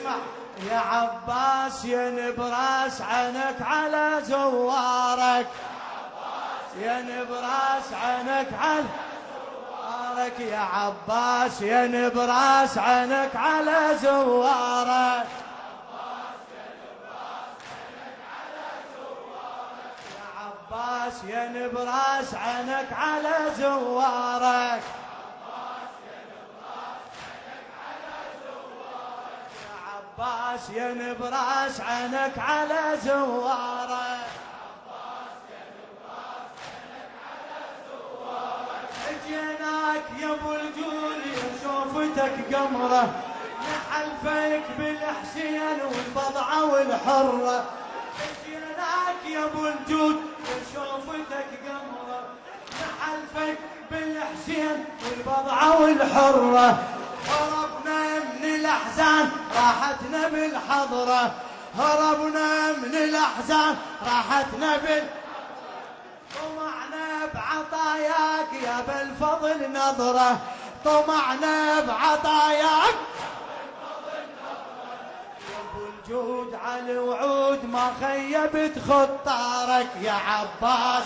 اسمع يا عباس ينبراس عنك على زوارك، ينبراس عنك على زوارك يا عباس، ينبراس عنك على زوارك، يا عباس ينبراس عنك على زوارك، عباس ينبراس عنك على زوارك، اجيناك يا ابو الجود شوفتك قمره، نحلفك بالحسين والبضعه والحره، اجيناك يا ابو الجود شوفتك قمره، نحلفك بالحسين والبضعه والحره، هربنا من الأحزان راحتنا بالحضرة، هربنا من الأحزان راحتنا طمعنا بعطاياك يا بالفضل نظرة، طمعنا بعطاياك يا ابو الجود على الوعود ما خيبت خطارك يا عباس،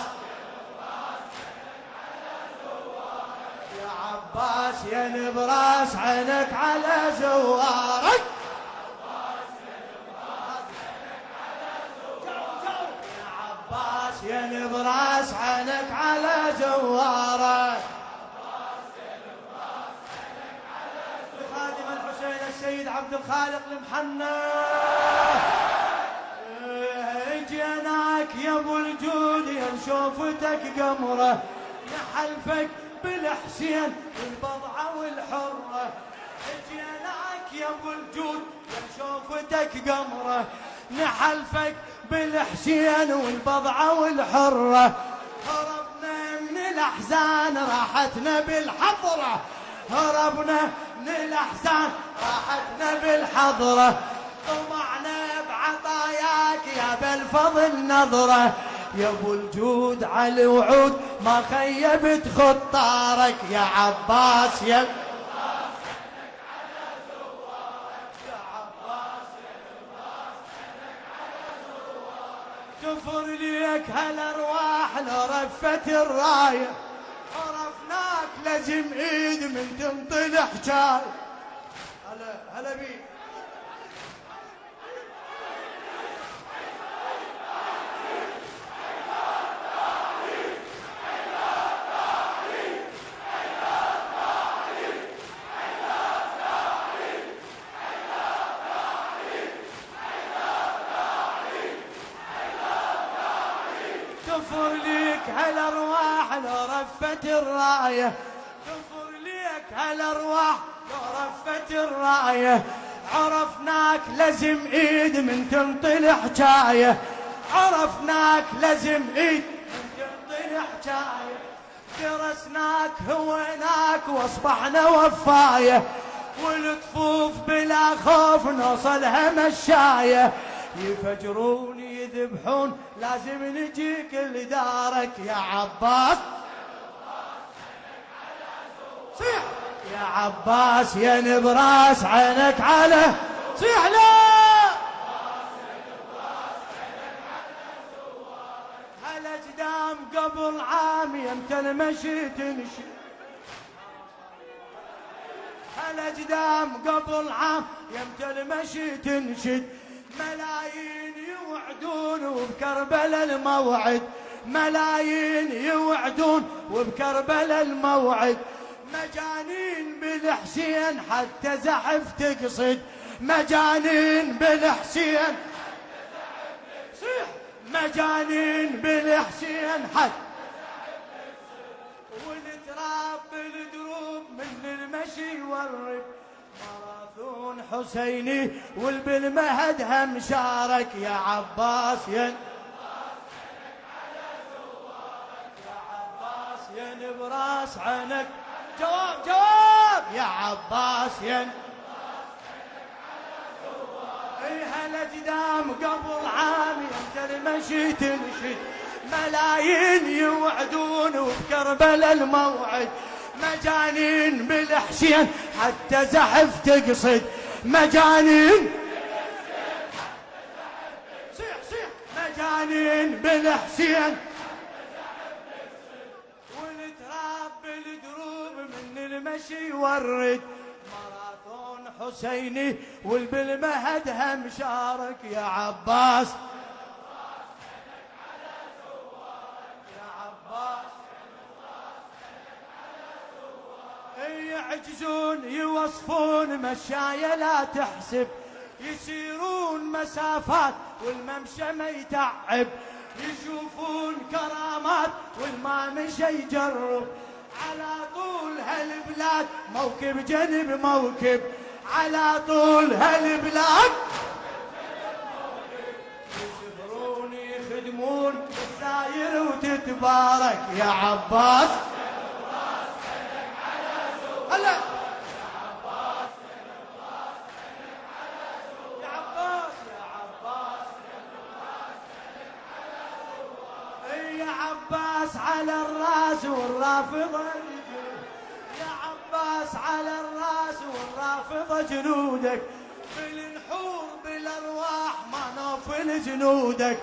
عباس ينبراس عنك على زوارك، يا عباس ينبراس عنك على زوارك، خادم الحسين السيد عبد الخالق المحنى، جيناك يا ابو الجود يا شوفتك قمره، نحلفك بالحسين والبضعة والحرة، اجيناك يا ابو الجود شوفتك قمرة، نحلفك بالحسين والبضعة والحرة، هربنا من الأحزان راحتنا بالحضرة، هربنا من الأحزان راحتنا بالحضرة، طمعنا بعطاياك يا بالفضل نظرة، يا ابو الجود على الوعود ما خيبت خطارك يا عباس يا عباس تفر ليك هالارواح لو رفت الرايه، عرفناك لازم ايد من تنطل حجاي، هلا بيك تفر ليك هالارواح لو رفت الرايه، تفر ليك هالارواح لو رفت الرايه، عرفناك لازم ايد من تنطل حجايه، عرفناك لازم ايد من تنطل حجايه، درسناك هويناك واصبحنا وفايه، والطفوف بلا خوف نوصلها مشايه، يفجرون يذبحون لازم نجيك لدارك يا عباس، صيح يا عباس ينبراس عنك على صيح لا هالاجدام قبل عام يمتى المشي تنشي، هالاجدام قبل عام يمتى المشي تنشد، ملايين يوعدون وبكربلاء الموعد، ملايين يوعدون وبكربلاء الموعد، مجانين بالحسين حتى زحف تقصد، مجانين بالحسين صيح مجانين بالحسين حتى والتراب بالدروب من المشي والرب، ماراثون حسيني والبالمهد هم شارك يا عباس يا عباس ينبراس عنك جواب يا عباس اي هالاجدام قبل عام انت المشي تنشد، ملايين يوعدون وبكربلاء الموعد، مجانين بالحسين حتى زحف تقصد، مجانين الحنين بالحسين والتراب بالدروب من المشي والرد ماراثون حسيني والبالمهد هم شارك يا عباس يعجزون يوصفون مشاية لا تحسب يسيرون مسافات والممشى ما يتعب يشوفون كرامات والما مشى يجرب على طول هالبلاد موكب جنب موكب على طول هالبلاد يسهرون يخدمون الساير وتتبارك يا عباس هلا يا عباس يا عباس يا عباس على الراس والرافضة يا عباس على الراس والرافضة جنودك بالنحور بالارواح ما نوفل جنودك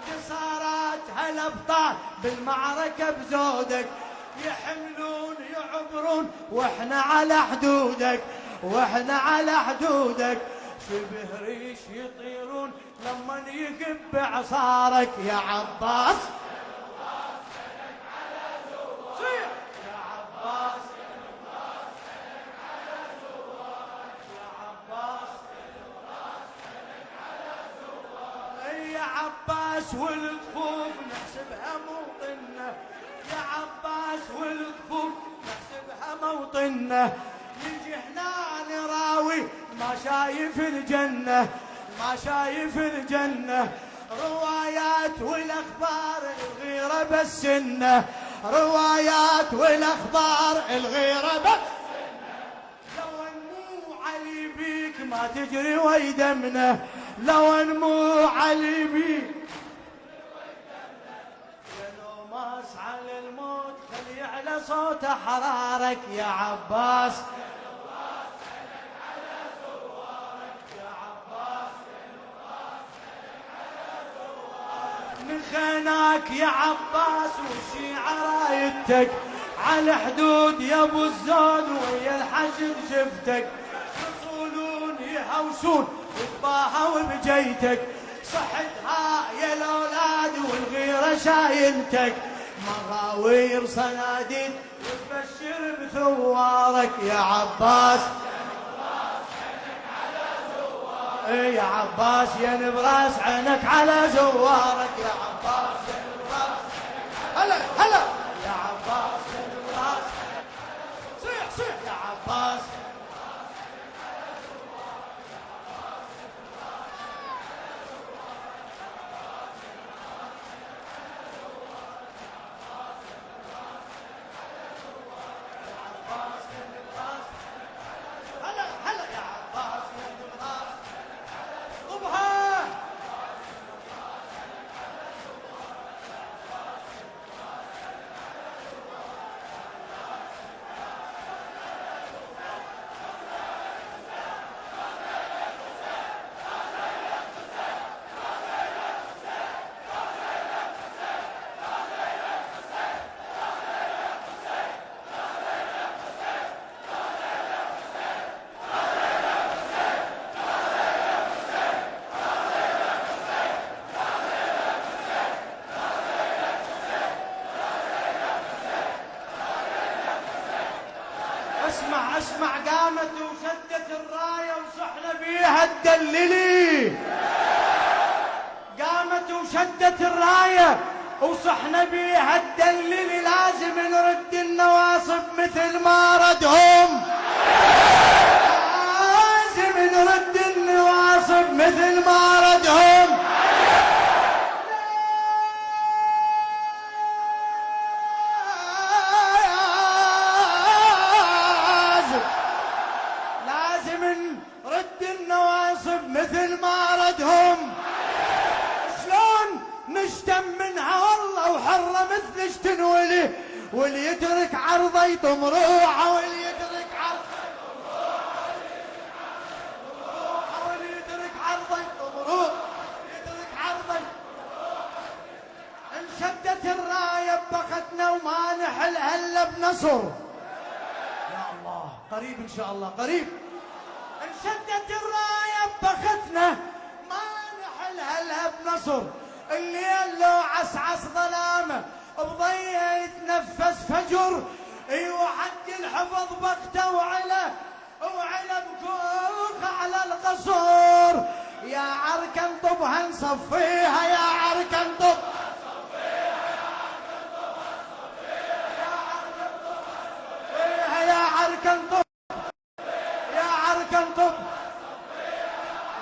انتصارات هالابطال بالمعركة بزودك يحملون يعبرون واحنا على حدودك واحنا على حدودك شبه ريش يطيرون لما يقب بعصارك يا عباس يا عباس يا عباس والكفوف نحسبها موطننا يا عباس والكفوف نحسبها موطننا نجي هنا نراوي ما شايف الجنة ما شايف الجنة روايات والاخبار الغيرة بالسنة روايات والاخبار الغيرة بالسنة لو انمو علي بيك ما تجري ويدمنا لو انمو علي بيك على الموت خلي على صوت حرارك يا عباس نخناك يا عباس والشيعة رايتك على حدود يا ابو الزود ويا الحشد شفتك يصولون يهوسون وتباهوا بجيتك صحتها يا الاولاد والغيره شايلتك مغاوير صناديد وتبشر بثوارك يا عباس يا عباس يا نبراس عينك على زوارك يا عباس يا نبراس هلا هلا يا عباس يا نبراس صيح صيح يا عباس اسمع قامت وشدت الراية وصحنا بيها تدللي قامت وشدت الراية وصحنا بيها تدللي لازم نرد النواصب مثل ما ردهم لازم نرد النواصب مثل ما ردهم مثل ما ردهم شلون نشتم منها والله وحره مثل تنولي واللي يترك عرضه يطم روحه واللي يترك عرضه واللي يترك عرضه يطم روحه يترك عرضه نحل هلا بنصر. يا الله قريب ان شاء الله قريب. انشدت الرايه ببختنا ما نحل هلا بنصر. الليل لو عسعس ظلامه بضيه يتنفس فجر. ايوه حق الحفظ بخته وعلى بكوخ على القصور. يا عركن طبها نصفيها يا عركن طب يا عركن طب يا عركن طب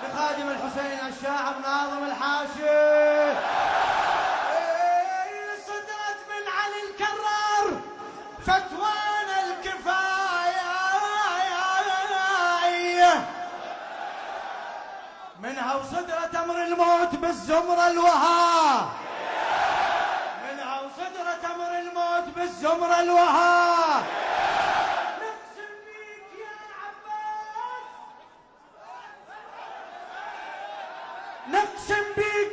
لخادم الحسين الشاعر ناظم الحاشي. صدرت من علي الكرار فتوانا الكفايه منها وصدرت امر الموت بالزمره الوها. منها وصدرت امر الموت بالزمره الوها. نقسم بيك يا عباس نقسم بيك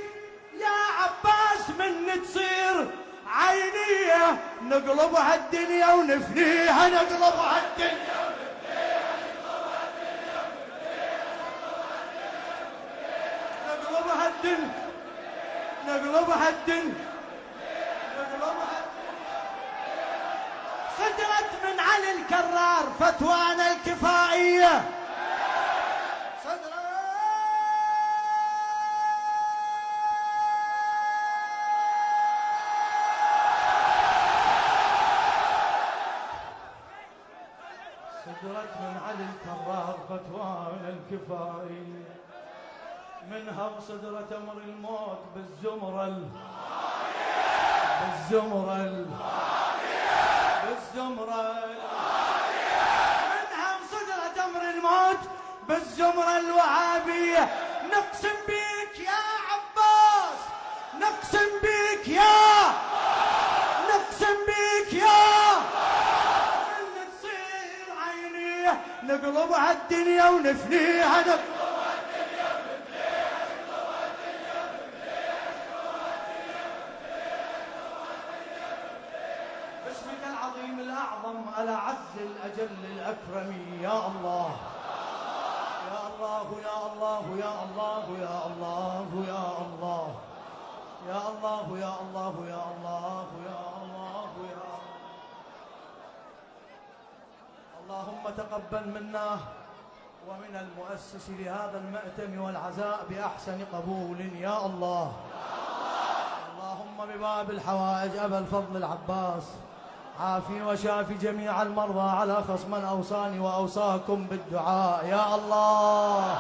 يا عباس من تصير عينيه نقلبها الدنيا ونفنيها نقلبها الدنيا نقلبها الدنيا نقلبها الدنيا. صدرت من علي الكرار فتوانا الكفائيه. صدرت من علي الكرار فتوانا الكفائيه منها وصدرت امر الموت بالزمره منها وصدرت امر الموت بالزمره الوهابيه. نقسم بيك يا عباس نقسم بيك يا من تصير عينيه نقلبها الدنيا ونفنيها باسمك العظيم الأعظم الأعز الأجل الأكرم يا الله يا الله يا الله يا الله يا الله يا الله يا الله يا الله يا الله يا الله يا اللهم تقبل منا ومن المؤسس لهذا المأتم والعزاء بأحسن قبول يا الله. اللهم بباب الحوائج أبا الفضل العباس عافي وشافي جميع المرضى على خصم أوصاني وأوصاكم بالدعاء يا الله.